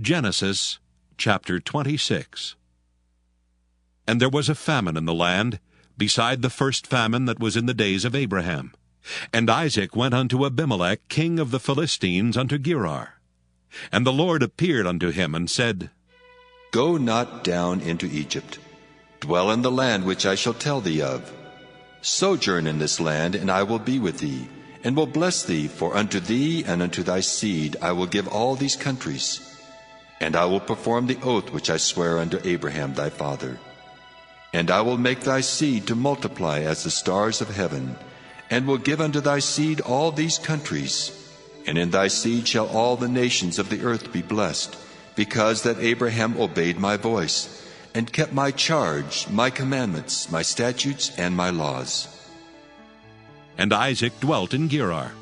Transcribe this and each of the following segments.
Genesis chapter 26. And there was a famine in the land, beside the first famine that was in the days of Abraham. And Isaac went unto Abimelech king of the Philistines unto Gerar. And the Lord appeared unto him, and said, Go not down into Egypt. Dwell in the land which I shall tell thee of. Sojourn in this land, and I will be with thee, and will bless thee, for unto thee and unto thy seed I will give all these countries. And I will perform the oath which I sware unto Abraham thy father. And I will make thy seed to multiply as the stars of heaven, and will give unto thy seed all these countries. And in thy seed shall all the nations of the earth be blessed, because that Abraham obeyed my voice, and kept my charge, my commandments, my statutes, and my laws. And Isaac dwelt in Gerar.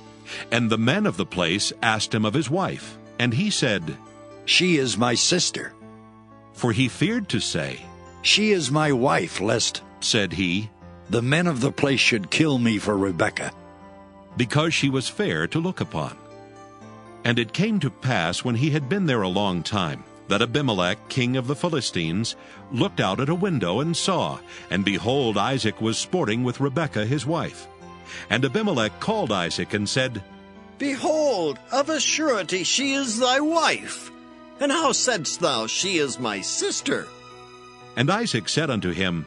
And the men of the place asked him of his wife. And he said, She is my sister. For he feared to say, She is my wife, lest, said he, the men of the place should kill me for Rebekah. because she was fair to look upon. And it came to pass, when he had been there a long time, that Abimelech king of the Philistines looked out at a window and saw, and behold, Isaac was sporting with Rebekah his wife. And Abimelech called Isaac and said, Behold, of a surety she is thy wife. And how saidst thou, She is my sister? And Isaac said unto him,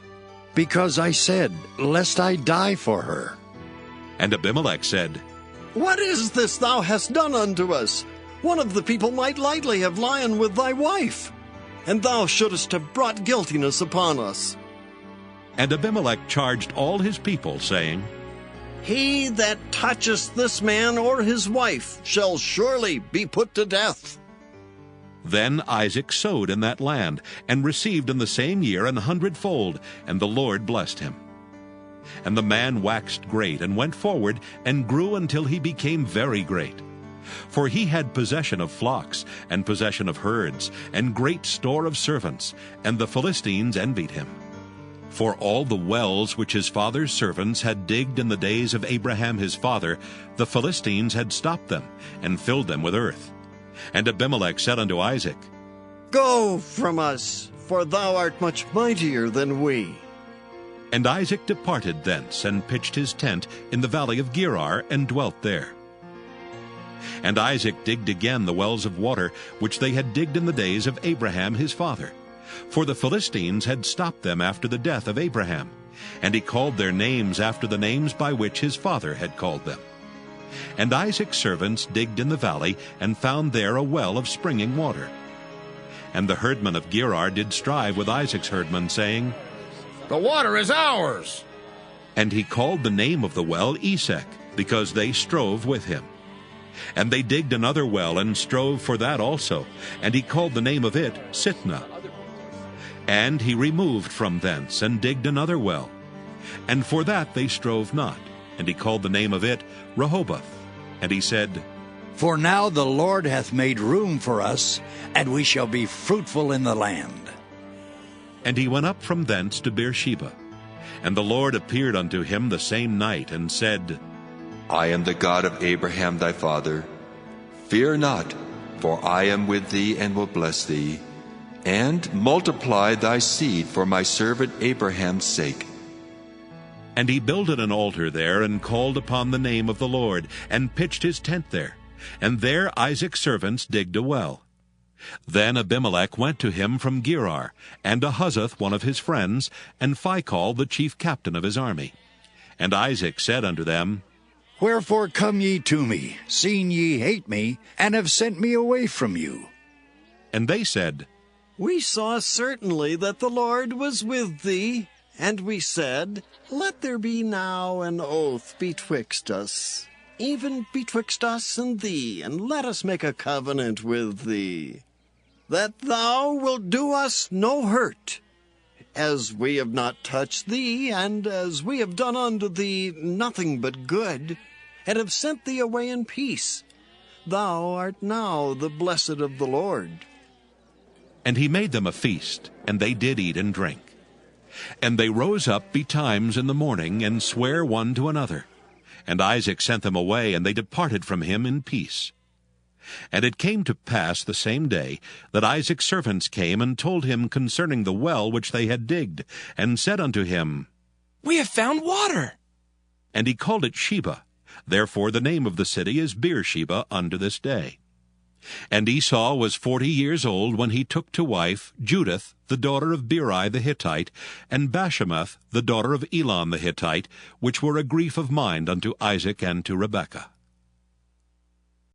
Because I said, lest I die for her. And Abimelech said, What is this thou hast done unto us? One of the people might lightly have lain with thy wife, and thou shouldest have brought guiltiness upon us. And Abimelech charged all his people, saying, He that toucheth this man or his wife shall surely be put to death. Then Isaac sowed in that land, and received in the same year 100-fold, and the Lord blessed him. And the man waxed great, and went forward, and grew until he became very great. For he had possession of flocks, and possession of herds, and great store of servants, and the Philistines envied him. For all the wells which his father's servants had digged in the days of Abraham his father, the Philistines had stopped them, and filled them with earth. And Abimelech said unto Isaac, Go from us, for thou art much mightier than we. And Isaac departed thence, and pitched his tent in the valley of Gerar, and dwelt there. And Isaac digged again the wells of water, which they had digged in the days of Abraham his father. For the Philistines had stopped them after the death of Abraham, and he called their names after the names by which his father had called them. And Isaac's servants digged in the valley, and found there a well of springing water. And the herdmen of Gerar did strive with Isaac's herdmen, saying, The water is ours. And he called the name of the well Esek, because they strove with him. And they digged another well, and strove for that also, and he called the name of it Sitnah. And he removed from thence, and digged another well, and for that they strove not, and he called the name of it Rehoboth. And he said, For now the Lord hath made room for us, and we shall be fruitful in the land. And he went up from thence to Beersheba. And the Lord appeared unto him the same night, and said, I am the God of Abraham thy father. Fear not, for I am with thee and will bless thee, and multiply thy seed for my servant Abraham's sake. And he builded an altar there, and called upon the name of the Lord, and pitched his tent there. And there Isaac's servants digged a well. Then Abimelech went to him from Gerar, and Ahuzath one of his friends, and Phicol the chief captain of his army. And Isaac said unto them, Wherefore come ye to me, seeing ye hate me, and have sent me away from you? And they said, We saw certainly that the Lord was with thee, and we said, Let there be now an oath betwixt us, even betwixt us and thee, and let us make a covenant with thee, that thou wilt do us no hurt, as we have not touched thee, and as we have done unto thee nothing but good, and have sent thee away in peace. Thou art now the blessed of the Lord. And he made them a feast, and they did eat and drink. And they rose up betimes in the morning, and sware one to another. And Isaac sent them away, and they departed from him in peace. And it came to pass the same day that Isaac's servants came and told him concerning the well which they had digged, and said unto him, We have found water. And he called it Sheba. Therefore the name of the city is Beersheba unto this day. And Esau was 40 years old when he took to wife Judith, the daughter of Beri the Hittite, and Bashemath, the daughter of Elon the Hittite, which were a grief of mind unto Isaac and to Rebekah.